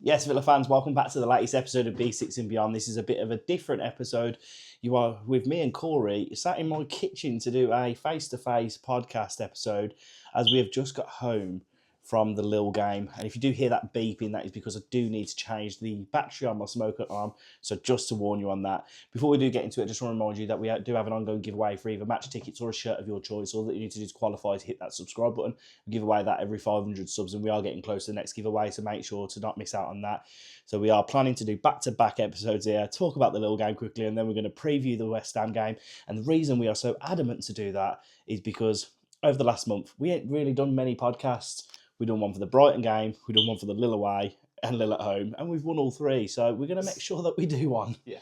Yes, Villa fans, welcome back to the latest episode of B6 and Beyond. This is a bit of a different episode. You are with me and Cory, sat in my kitchen to do a face-to-face podcast episode as we have just got home from the Lille game. And if you do hear that beeping, that is because I do need to change the battery on my smoker arm. So just to warn you on that. Before we do get into it, I just want to remind you that we do have an ongoing giveaway for either match tickets or a shirt of your choice. All that you need to do to qualify is hit that subscribe button. We give away that every 500 subs, and we are getting close to the next giveaway, so make sure to not miss out on that. So we are planning to do back-to-back episodes here, talk about the Lille game quickly, and then we're going to preview the West Ham game. And the reason we are so adamant to do that is because over the last month, we ain't really done many podcasts. We've done one for the Brighton game, we've done one for the Lille away and Lille at home, and we've won all three. So we're going to make sure that we do one. Yeah.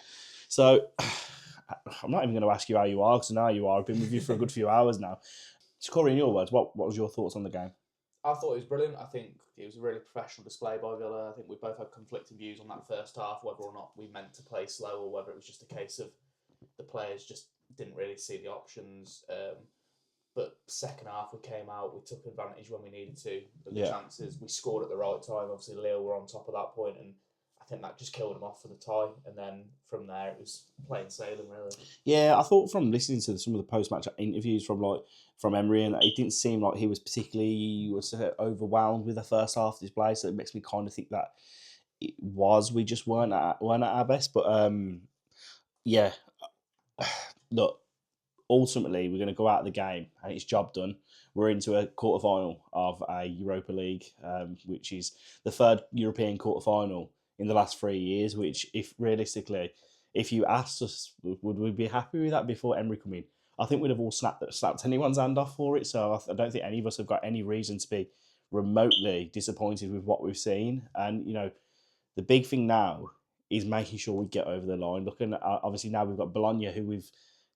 So I'm not even going to ask you how you are, because I know how you are. I've been with you for a good few hours now. So Cory, in your words, what was your thoughts on the game? I thought it was brilliant. I think it was a really professional display by Villa. I think we both had conflicting views on that first half, whether or not we meant to play slow or whether it was just a case of the players just didn't really see the options. But second half, we came out, we took advantage when we needed to of the chances. We scored at the right time. Obviously, Lille were on top of that point, and I think that just killed them off for the tie. And then from there, it was plain sailing, really. Yeah, I thought from listening to some of the post-match interviews from Emery, and it didn't seem like he was particularly overwhelmed with the first half display. So it makes me kind of think that we just weren't at our best. But yeah, look. Ultimately, we're going to go out of the game and it's job done. We're into a quarter-final of a Europa League, which is the third European quarter-final in the last 3 years, which, if you asked us, would we be happy with that before Emery come in? I think we'd have all slapped anyone's hand off for it, so I don't think any of us have got any reason to be remotely disappointed with what we've seen. And, the big thing now is making sure we get over the line. Looking at, obviously now we've got Bologna, who we've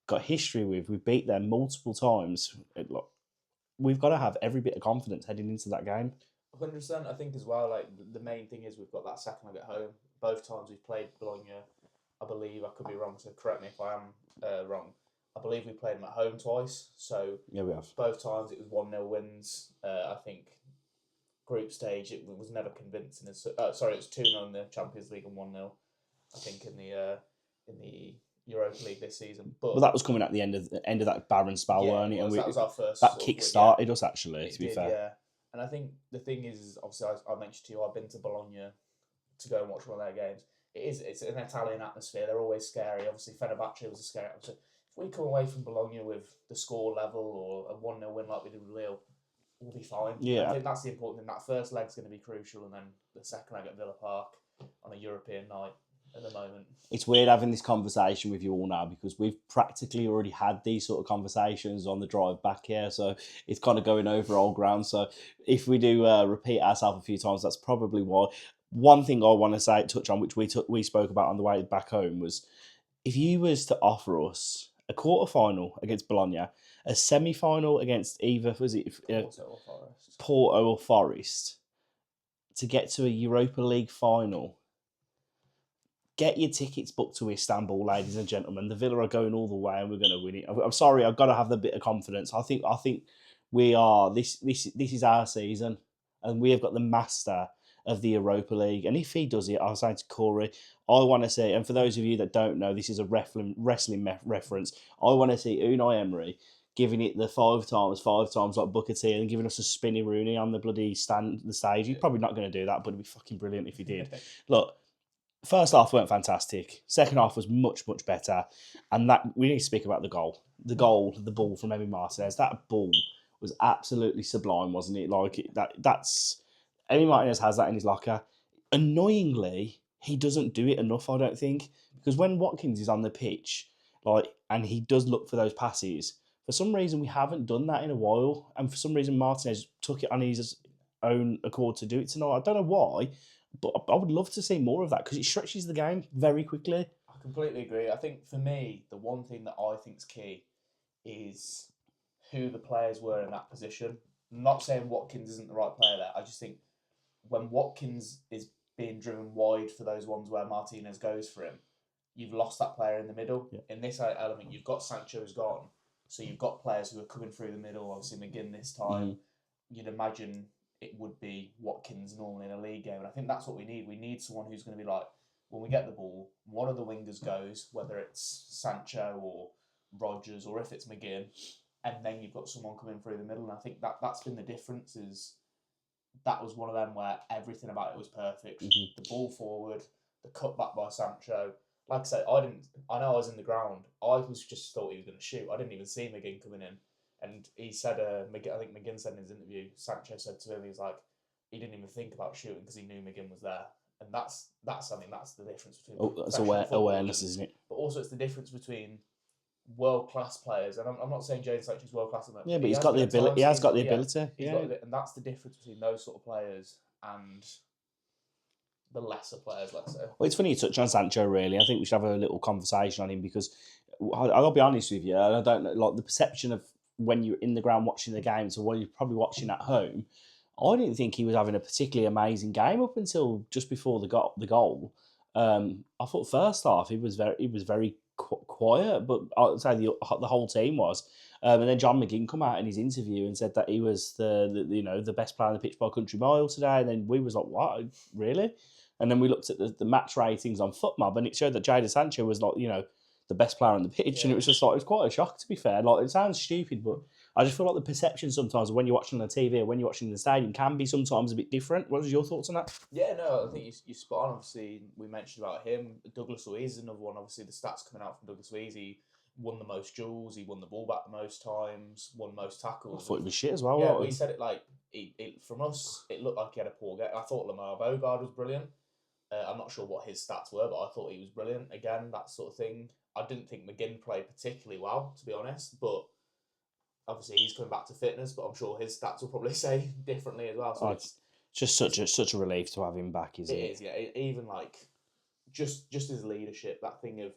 got history with. We've beat them multiple times. Look, we've got to have every bit of confidence heading into that game. 100%. I think as well, like the main thing is we've got that second leg at home. Both times we've played Bologna, I believe, I could be wrong, so correct me if I am wrong. I believe we played them at home twice. So yeah, we have. Both times it was 1-0 wins. I think group stage it was never convincing. It was 2-0 in the Champions League and 1-0. I think in the Europa League this season, but that was coming at the end of that barren spell, weren't it? And that was our first. That kick-started us, actually. To be fair, yeah. And I think the thing is, obviously, I mentioned to you, I've been to Bologna to go and watch one of their games. It's an Italian atmosphere. They're always scary. Obviously, Fenerbahce was a scary atmosphere. If we come away from Bologna with the score level or a 1-0 win like we did with Lille, we'll be fine. Yeah. I think that's the important thing. That first leg's going to be crucial, and then the second leg at Villa Park on a European night. At the moment, it's weird having this conversation with you all now because we've practically already had these sort of conversations on the drive back here, so it's kind of going over old ground. So if we do repeat ourselves a few times, that's probably why. One thing I want to touch on, which we spoke about on the way back home, was if you was to offer us a quarter-final against Bologna, a semi-final against either Porto or Forest, to get to a Europa League final. Get your tickets booked to Istanbul, ladies and gentlemen. The Villa are going all the way, and we're going to win it. I'm sorry, I've got to have the bit of confidence. I think we are. This is our season, and we have got the master of the Europa League. And if he does it, I'll say to Cory, I want to see. And for those of you that don't know, this is a wrestling reference. I want to see Unai Emery giving it the five times like Booker T, and giving us a spinny Rooney on the bloody the stage. He's probably not going to do that, but it'd be fucking brilliant if he did. Look. First half weren't fantastic. Second half was much, much better. And that we need to speak about the goal. The ball from Emi Martinez. That ball was absolutely sublime, wasn't it? That's Emi Martinez has that in his locker. Annoyingly, he doesn't do it enough, I don't think. Because when Watkins is on the pitch, and he does look for those passes, for some reason we haven't done that in a while. And for some reason Martinez took it on his own accord to do it tonight. I don't know why. But I would love to see more of that because it stretches the game very quickly. I completely agree. I think for me, the one thing that I think is key is who the players were in that position. I'm not saying Watkins isn't the right player there. I just think when Watkins is being driven wide for those ones where Martinez goes for him, you've lost that player in the middle. Yeah. In this element, you've got Sancho's gone. So you've got players who are coming through the middle. Obviously, McGinn this time. You'd imagine it would be Watkins normally in a league game. And I think that's what we need. We need someone who's going to be like, when we get the ball, one of the wingers goes, whether it's Sancho or Rodgers or if it's McGinn, and then you've got someone coming through the middle. And I think that's been the difference. Is that was one of them where everything about it was perfect. Mm-hmm. The ball forward, the cut back by Sancho. Like I said, I know I was in the ground. I was just thought he was going to shoot. I didn't even see McGinn coming in. And he said, I think McGinn said in his interview, Sancho said to him, he was like, he didn't even think about shooting because he knew McGinn was there. And that's the difference between That's awareness, isn't it? But also it's the difference between world class players. And I'm not saying Jadon Sancho's world class. Yeah, but he's got the ability. He has got the ability. Yeah. And that's the difference between those sort of players and the lesser players, let's say. Well, it's funny you touch on Sancho, really. I think we should have a little conversation on him because I'll be honest with you, and I don't know, like the perception of when you're in the ground watching the game to what you're probably watching at home. I didn't think he was having a particularly amazing game up until just before the goal. I thought first half he was very quiet, but I'd say the whole team was. And then John McGinn come out in his interview and said that he was the best player on the pitch by a country mile today. And then we was like, what, really? And then we looked at the match ratings on FootMob, and it showed that Jadon Sancho was like, the best player on the pitch, and it was just like, it was quite a shock, to be fair. Like, it sounds stupid, but I just feel like the perception sometimes when you're watching on the TV or when you're watching in the stadium can be sometimes a bit different. What are your thoughts on that? Yeah, no, I think you're spot on. Obviously, we mentioned about him. Douglas Luiz is another one. Obviously, the stats coming out from Douglas Luiz, he won the most duels, he won the ball back the most times, won most tackles. I thought it was shit as well. Yeah, we said it like, from us, it looked like he had a poor game. I thought Lamar Bogard was brilliant. I'm not sure what his stats were, but I thought he was brilliant. Again, that sort of thing. I didn't think McGinn played particularly well, to be honest, but obviously he's coming back to fitness, but I'm sure his stats will probably say differently as well. So it's just such a relief to have him back, isn't it? It is, yeah. Even like just his leadership, that thing of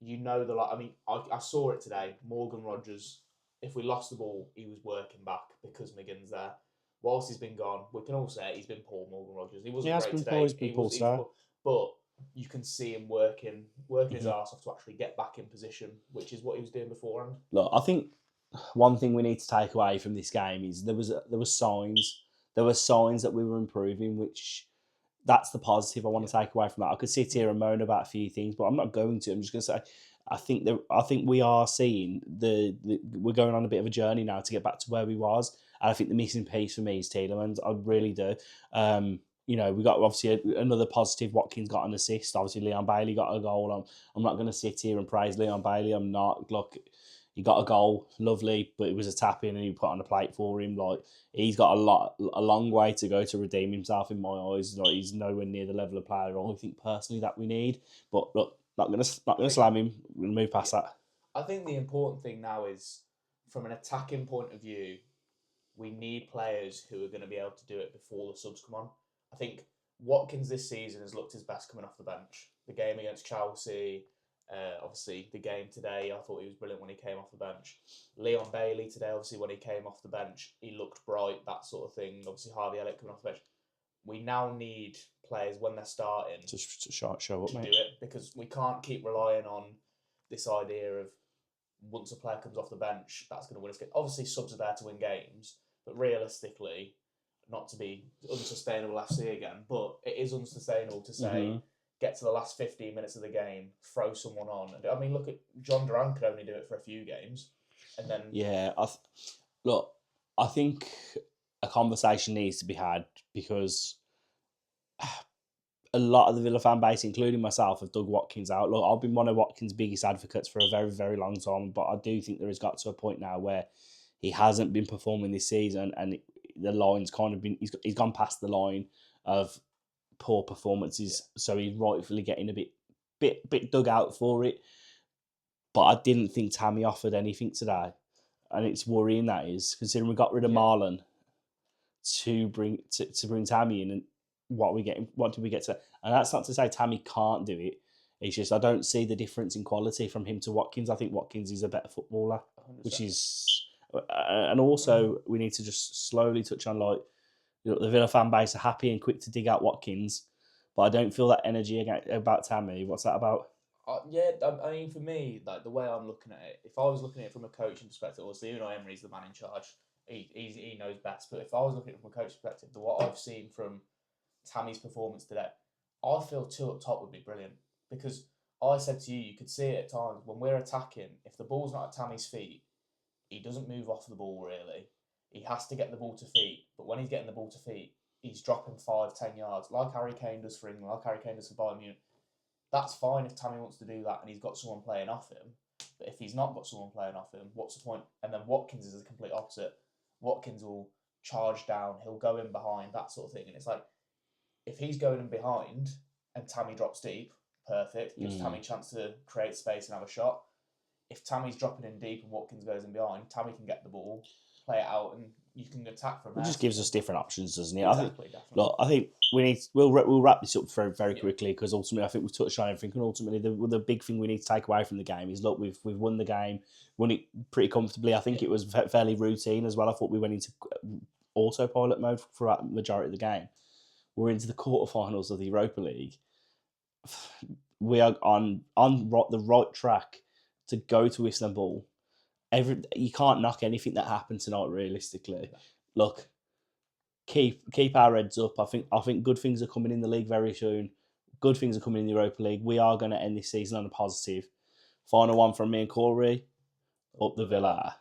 I saw it today. Morgan Rogers, if we lost the ball, he was working back because McGinn's there. Whilst he's been gone, we can all say he's been poor, Morgan Rogers. He wasn't great today. He's been poor today. But you can see him working his arse off to actually get back in position, which is what he was doing beforehand. Look, I think one thing we need to take away from this game is there were signs. There were signs that we were improving, which that's the positive I want to take away from that. I could sit here and moan about a few things, but I'm not going to. I'm just going to say I think we are seeing we're going on a bit of a journey now to get back to where we was. And I think the missing piece for me is Tielemans. I really do. We got obviously another positive. Watkins got an assist. Obviously, Leon Bailey got a goal. I'm not going to sit here and praise Leon Bailey. I'm not. Look, he got a goal, lovely, but it was a tap in and he put on a plate for him. Like, he's got a long way to go to redeem himself in my eyes. Like, he's nowhere near the level of player I think personally that we need. But look, not gonna slam him. We're gonna move past that. I think the important thing now is, from an attacking point of view, we need players who are going to be able to do it before the subs come on. I think Watkins this season has looked his best coming off the bench. The game against Chelsea, obviously the game today, I thought he was brilliant when he came off the bench. Leon Bailey today, obviously when he came off the bench, he looked bright, that sort of thing. Obviously Harvey Elliott coming off the bench. We now need players when they're starting to show up, to mate. Do it, because we can't keep relying on this idea of once a player comes off the bench, that's going to win us games. Obviously subs are there to win games, but realistically, not to be unsustainable FC again, but it is unsustainable to say, get to the last 15 minutes of the game, throw someone on. I mean, look at John Duran could only do it for a few games, and then I think a conversation needs to be had because a lot of the Villa fan base, including myself, have dug Watkins out. Look, I've been one of Watkins' biggest advocates for a very, very long time, but I do think there has got to a point now where he hasn't been performing this season, and the line's kind of been he's gone past the line of poor performances, so he's rightfully getting a bit dug out for it. But I didn't think Tammy offered anything today, and it's worrying that is considering we got rid of Marlon to bring Tammy in, and what did we get to? And that's not to say Tammy can't do it. It's just I don't see the difference in quality from him to Watkins. I think Watkins is a better footballer, 100%. Which is. And also, we need to just slowly touch on the Villa fan base are happy and quick to dig out Watkins, but I don't feel that energy about Tammy. What's that about? I mean, for me, like the way I'm looking at it, if I was looking at it from a coaching perspective, obviously Unai Emery's the man in charge, he knows best. But if I was looking at it from a coach perspective, what I've seen from Tammy's performance today, I feel 2 up top would be brilliant because I said to you, you could see it at times when we're attacking. If the ball's not at Tammy's feet, he doesn't move off the ball really. He has to get the ball to feet, but when he's getting the ball to feet, he's dropping 5-10 yards, like Harry Kane does for England, like Harry Kane does for Bayern Munich. That's fine if Tammy wants to do that and he's got someone playing off him. But if he's not got someone playing off him, what's the point? And then Watkins is the complete opposite. Watkins will charge down, he'll go in behind, that sort of thing. And it's like, if he's going in behind and Tammy drops deep, perfect. Gives Tammy a chance to create space and have a shot. If Tammy's dropping in deep and Watkins goes in behind, Tammy can get the ball, play it out, and you can attack from there. It just gives us different options, doesn't it? Exactly, definitely. I think we'll wrap this up very quickly because ultimately I think we've touched on everything. And ultimately, the big thing we need to take away from the game is look, we've won the game, won it pretty comfortably. I think it was fairly routine as well. I thought we went into autopilot mode throughout the majority of the game. We're into the quarterfinals of the Europa League. We are on the right track to go to Istanbul. You can't knock anything that happened tonight. Realistically, look, keep our heads up. I think good things are coming in the league very soon. Good things are coming in the Europa League. We are going to end this season on a positive. Final one from me and Cory. Up the Villa.